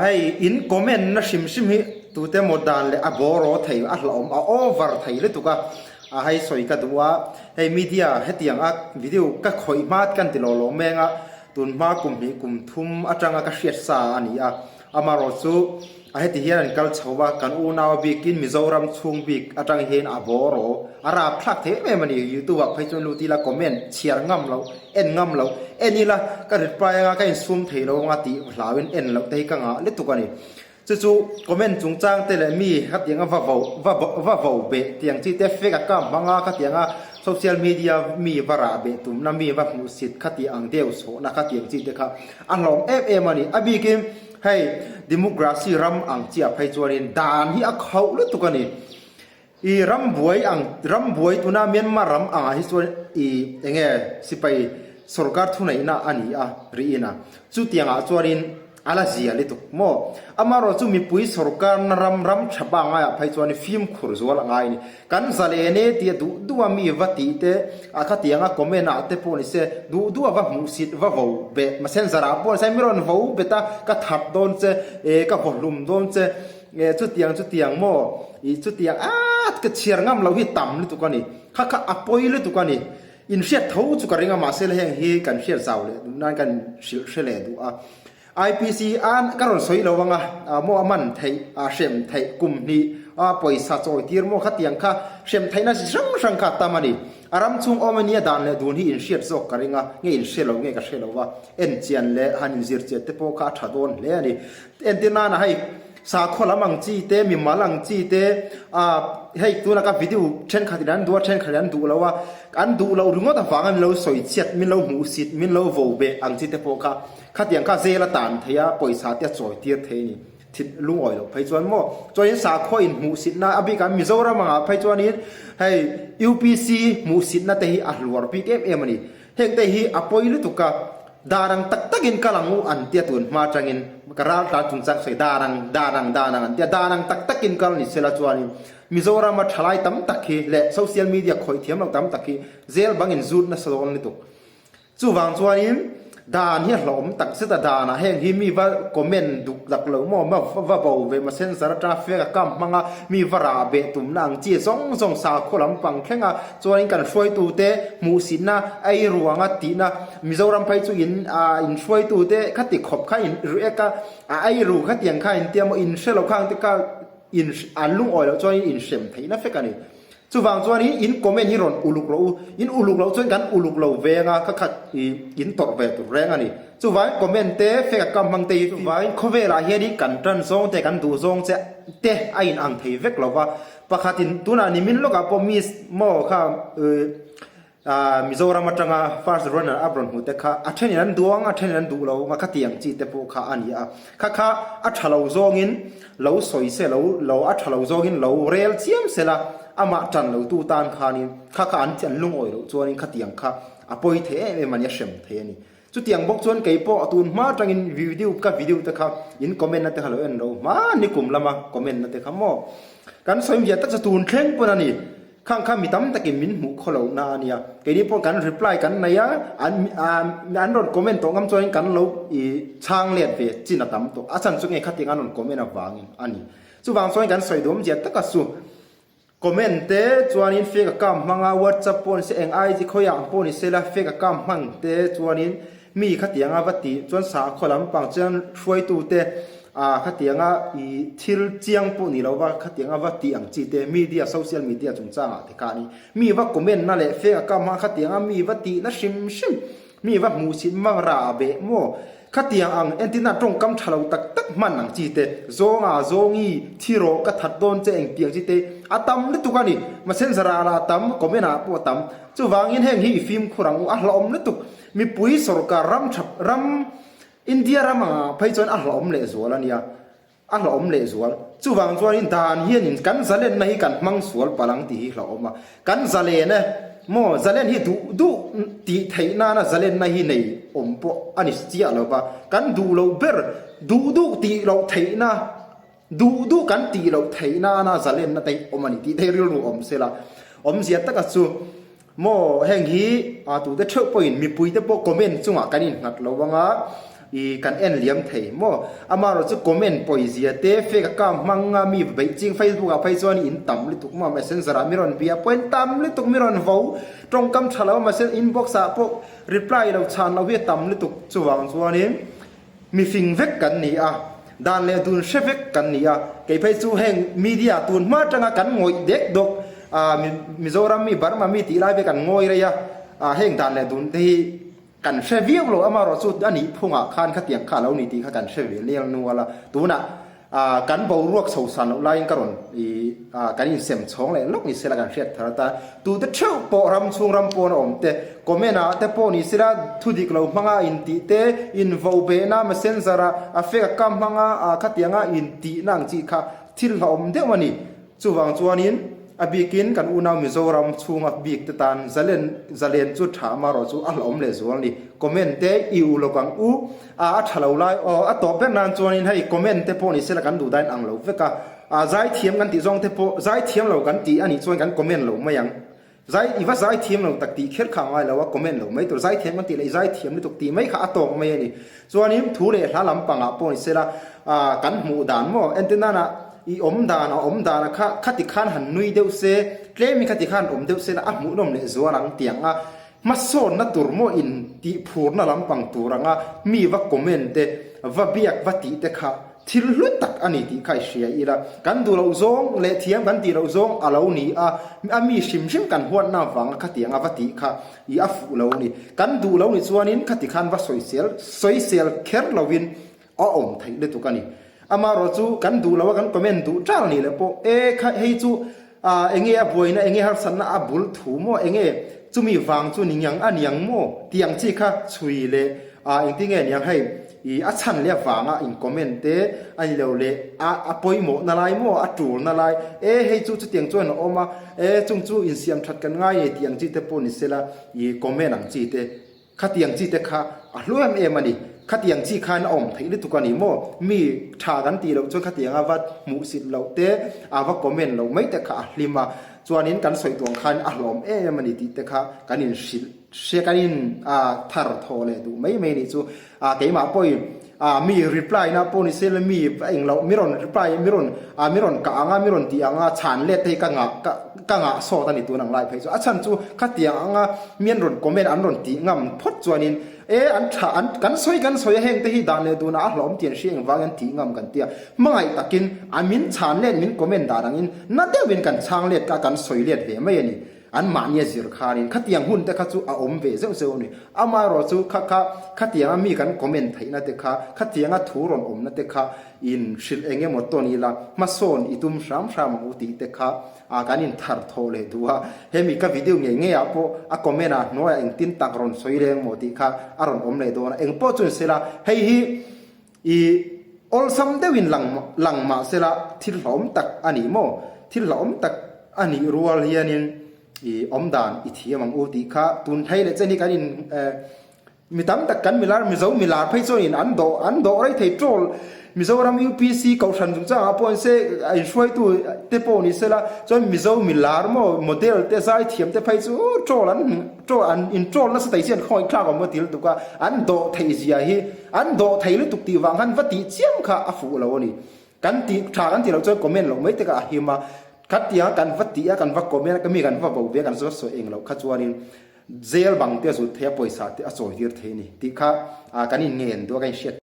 ให้อินคอมเมนต์นะชิมฮิตัวเต็มหมดดันเลยบอรอไทยหลอมโอเวอร์ไทยเลยตุกให้สวยกันตัวให้มีเดียให้เตียงวิดีโอก็คอยมากันติโลโลแมงตุนมากลุ่มนี้กลุ่มทุ่มจังก็เสียสาอันนี้มารอสู้ให้ที่เฮียนกัลชาวกันอูนาวบิกินมิโซรัมชุงบิกจังเห็นบอรอราพลักเทแม่มันอยู่ตัวไปจนรู้ที่ละคอมเมนต์เชียร์งำเราเอ็นงำเราเอ็นนี่ละก็ริดไปก็อินซุ่มเทโลงาติลาวินเอ็นเราแต่กังเล็ดตุกันนี่จู่ๆคอมเมนต์จงจ้างเตลมีครับยังว่าเบะที่ยังที่เตฟเฟกัมบางครับยังโซเชียลมีเดียมีวาระเบตุมน้ำมีว่ามุสิตขัดยังเดียวโซนะครับยังที่เด็กอันหลงมันนี่อบีกิมให้ดิโมกราซีรำอังเจียบให้จวนินดานที่เขาเล็ดตุกันนี่อีรำบวยตุนาเมียนมารำฮิสวนอียังไงสิไปสรการทุนไหนนะอันนี้รีนะจุดยังจวนินอะไรสิอะไรตุกโมมารอจูมีปุยสรการนรำฉบังไปจวนฟิล์มขุรจวลง่ายนี่กันซาเลเนตีดูว่ามีวัตถิเตขัดยังคอมเมนต์เตปนิเสดูว่ามุสิตว่าเบมาเซนซาราปอนใช้มิรอนว่าเบต้าก็ทับโดนเจก็วอลลุ่มโดนเจจุดยังโมจุดยังก็เชียร์งามเราที่ต่ำเลยตุกันนี่ข้าอภัยเลยตุกันนี่อินเชียร์ทูจุกเริงมาเซลเฮงฮีกันเชียร์เจ้าเลยนั่นกันเชลดูIPC ก็รอสวยเราว่าโมมันไทยเชมไทยกลุ่มนี้ปอยสัจอยที่โมขัดยังค่ะเชมไทยน่าจะช่างขัดตามันนี่อารมณ์ชุ่มอมันเนี่ยด่านเลยดูนี่อินเชียร์โซกเริงเงี้ยอินเชียร์เราเงี้ยก็เชียร์เราว่าเอ็นเจียนเล่ฮันซิร์เจตเปโปคาชัดโดนเล่นี่เอ็นที่นั่นให้สาขลัมังจีเตมีมาลังจีเตให้ตัวนักวิดีโอเช่นขัดนั้นดูเช่นขัดนั้นดูแล้วว่าอันดูเราถึงว่าแต่ฟังเราสวยเฉียดมีเราหูสิทธิ์มีเราโวเบอังจีเตโปขัดอย่างข้าเซลตันเทียปอยสาเตียสวยเทียเทนี่ทิดลุงอ่อยเราไปจวนโม่จวนสาข้อยหูสิทธิ์นะอภิการมิโซรามังไปจวนนี้ให้ UPC หูสิทธิ์นะแต่ฮีอัลวาร์พีเอ็มนี่เฮงแต่ฮีอภัยลุตุกะdarang tak-takin kalangu antia tun macangin karal ta tungsak sei darang antia darang tak-takin kal ni sela chuani mizoram ma thalai tam takhi le social media khoi thiam lo tam takhi zel bangin zut na salon ni tu chuwang chuanin dan hi hlom tak se ta dana heng hi mi va comment duk lak lo mo ma va bo ve ma sen sar traffic kam manga mi vara be tum nang chi song sa kholam pang khenga chuanin kan foi tu te mu sinna ai ruanga ti na mizoram phai chu in foi tu te khati khop kha in ru eka ai ru kha tiang kha in tiam in selo khang te ka in lung oi lo chuanin in sem thei na fe ka niจู่ฟังส่วนนี้อินคอมเมนต์ฮิรอนอุลุกเราส่วนกันอุลุกเราเวงขัดอินตกเวตุแรงอันนี้จู่ฟังคอมเมนต์เตะเฟกกัมบังเตะจู่ฟังเขาเวลาเฮียดีกันตรันซงเตะกันดูซงเตะไอ้อังเทเวกเราว่าปะขัดินตัวนั้นนี่มินโลกับพอมีหม้อข้ามิโซรามัจังฟาสต์รันเนอร์อับรอนหูเตะข้าอัชนีนั้นดูเรามาขัดยังจีเตะโปข้าอันนี้ข้าอัชเราซงอินเราสวยเสเราอัชเราซงอินเราเรียลเชียมเสละอามาจันเราตูตานขานี่ข้าอันจันลุงอ่อยเราจวนนี้ขัดยังข้าอภัยเทมันยังเฉมเทนี่จุดยังบอกจวนไก่ปอตูนมาจังอินวิดีโอกับวิดีโอเตะข้าอินคอมเมนต์นั่นเตะข้าเราเอ็นเรามานี่กลุ่มละมาคอมเมนต์นั่นเตะข้าหม้อการสอยมีแต่จะตูนเข่งปนนี่ข้างมีตั้มตะกินมินหมูเขาเรานาเนี่ยไก่นี่พอกันรีプライกันในอันรถคอมเมนต์ตรงคำจวนกันเราช่างเลียดเวจินตั้มตัวอาจารย์สุดไงขัดยังอันรถคอมเมนต์วางอันนี้จู่วางสอยกันสอยดมเจียตะกัสุคอมเมนต์เตจวนนี้เฟกกัมมังวัดจับปนเสียงไอที่เขาอยากปนเสละเฟกกัมมังเตจวนนี้มีขัดยังวัดตีจวนสาขลังปังจันช่วยตูเตขัดยังทิลเจียงปนี่เราว่าขัดยังวัดตีอังจีเตมีเดียโซเชียลมีเดียจงจ้างที่การนี้มีว่าคอมเมนต์นั่นแหละเฟกกัมมังขัดยังมีวัดตีนั่นชิมมีว่ามูสินมังราเบโมขัดยังอังเอ็นติน่าตรงกำฉลาดตักมันอังจีเตโซงีที่โรกัทัดโดนเจงเตียงจีเตตัมนี่ตุกันนี่มาเส้นสระละตัมก็ไม่น่าปวดตัมจู่วางยินแห่งฮีฟิล์มขรังลอมนี่ตุมีปุยสรการรำอินเดียรำไปจนลอมเลสวลเนี่ยลอมเลสวลจู่วางจวนอินดานเฮียนินกันซาเลนในกันมังสวลพลังตีลอมกันซาเลนโมซาเลนฮีดูตีไทยนานะซาเลนในฮีในปออันนี้เจียเราปะกันดูเราเบอร์ดูตีเราไทยนาดูกันตีเราไทยนาซาเลนนะแต่มันตีไทยเรื่องเสละเสียตะกัสูโมแห่งฮีตัวเด็กเชื่อปอยมีปุยเตปคอมเมนต์จุงกันนี่นัดเราว่า i kan en liam thei mo amaro chu comment poizia te fake account manga mi beijing facebook a phaichon in tam li tuk ma messenger a miron bia point tam li tuk miron vo trong kam thalo message inbox a po reply lo chan lo we tam li tuk chuwang chuanin mi fing vek kan ni a dan le dun shevek kan ni a ke phai chu heng media tun ma tanga kan ngoi dek dok mizoram mi barma mi ti lai ve kan ngoi re ya heng dan le dun teกันเชวิลโลอามาเราสุดอันนี้พงอ่ะคานขัดเตียงข้าเรานี่ตีขัดกันเชวิลเลี้ยงนัวละตัวน่ะกันเบารวกสาวสันเราไล่กันรอนกันอินเสียมช่องเลยลูกนี่เสละกันเสียทาร์ตาตัวเชี่ยวปอรำช่วงรำปอนอมเตก็ไม่น่าแต่ปอนี่เสละทุดิกเรามังอ่ะอินตีเตอินวาวเบน่ามาเซนซาระเฟกกัมมังอ่ะขัดเตียงอ่ะอินตีนั่งจีค่ะที่เราอมเดวันนี้จูวังจวนนี้abikin kan unau mizoram chunga bik tan zalen chu thama ro chu alom le zol ni comment te iu lokang u a thalo lai o a to pen nan chuanin hei comment te poni sela kan du dain ang lo veka zai thiam kan ti zong te po zai thiam lo kan ti ani chuan kan comment lo mayang zai iwa zai thiam lo tak ti kher khang ai lo wa comment lo mai to zai thiam kan ti le zai thiam ni tok ti mai kha atong mai ni chuanin thu le hla lam panga poni sela kan mu dan mo entina na i om dana khati khan han nui deu se klemi khati khan deu se na amu nom le zuarang tianga mason na turmo in ti phur na lampang turanga mi wa comment va biak va ti te kha thil lu tak ani ti khai sia ira kan du lo zong le thiam kan ti lo zong alo ni mi sim kan huat na wang khatianga va ti kha i afu lo ni kan du lo ni chuanin khati khan va soisel kher lovin om thai le tu kani amaro chu kan du lawa kan comment du chal ni le po kha hei chu enge a boina enge har san na abul thu mo enge chumi wang chu ningyang aniang mo tiang chi kha chui le engting en yang hei i a chan le wanga in comment te ani lo le a poi mo na lai mo a tur na lai hei chu tiang chuan oma chung chu in siam that kan ngai tiang chi te po ni sela i comment ang chi te kha tiang chi te kha a hluam em aniขัดยังจีคานอมที่ลิตุกันนี่โมมีชากันตีเราจนขัดยังอาวัดมุสิตเราเตะอาวัดคอมเมนต์เราไม่แต่ขาลิมาจวนนี้กันสวยตัวคันอารมณ์มันนี่ติแต่ขากันนี่เสียกันนี่ทาร์ทอเลยดูไม่นี่จูเกี่ยมาป่วยมีรีプライนะปนิเซลมีเองเรามิรอนรีプライมิรอนกางมิรอนตีอ่างฉันเล็ดให้กังะโซตันนี่ตัวนังไล่ไปจูฉันจูขัดยังมีรอนคอมเมนต์อันรอนตีงามพดจวนนี้อันกันสวยแห่งแต่ที่ด่านเลยดูนะหลอมเตียนเชียงว่ากันตีงามกันเตียไม่ตะกินมินฉันเล็ดมินคอมเมนต์ด่านังนั่นเดียวเป็นกันช่างเล็ดกันสวยเล็ดเวไม่ยันนี่อันมันเนี่ยสิร์คารินขัดยังหุ่นแต่ขัดจูอมเวเซลนี่อามารอจูขัดยังมีกันคอมเมนต์ไทยนั่นแต่ขัดยังทูรอนนั่นแต่ขัดอินชิลเองหมดตัวนี้ละมาโซนอิตุมชามอุติแต่ขัดการอินทาร์ทอเลยดูว่าเฮมีกับวิดีโอเงี้ยพอคอมเมนต์น้อยเองตินตักรอนสวยเรงหมดที่ขัดอารอนอมเลยดูนะเองพอจุนเสละเฮ้ยออลซัมเดวินหลังมาเสละที่หลอมตักอันนี้โมที่หลอมตักอันนี้รัวเรียนินอมดานอิที่มังอุติค่ะตุนไทยเลยเจนี่กันอินมีตั้มตักกันมิลาร์มิลาร์ไปจนอินอันโดอะไรไทยโจลมิโซรัม UPC เขาฉันจุงจ้าปอนเซไอช่วยตัวเตปอนิเซละจนมิลาร์โมเดลเตไซเทียมเตไปจูโจลันอินโจลนั่นสเตชันคอยคลากออกมาติลตุกะอันโดไทยเสียฮีอันโดไทยเลยตุกตีวังหันวัดตีเจียมค่ะอาฟูเรานี่กันตีชากันตีเราจนคอมเมนต์เราไม่แต่กะฮิมาขัดยังกันวัดตีกันวัดคอมเมนต์ก็มีกันวัดบ่าวเบียกันสวยเองเราขัดจวนนี้เซลบังเตียสุดเทียบปอยสัตย์อสวยที่เทนี่ที่ข้ากันอินเงินตัวกันเช็ด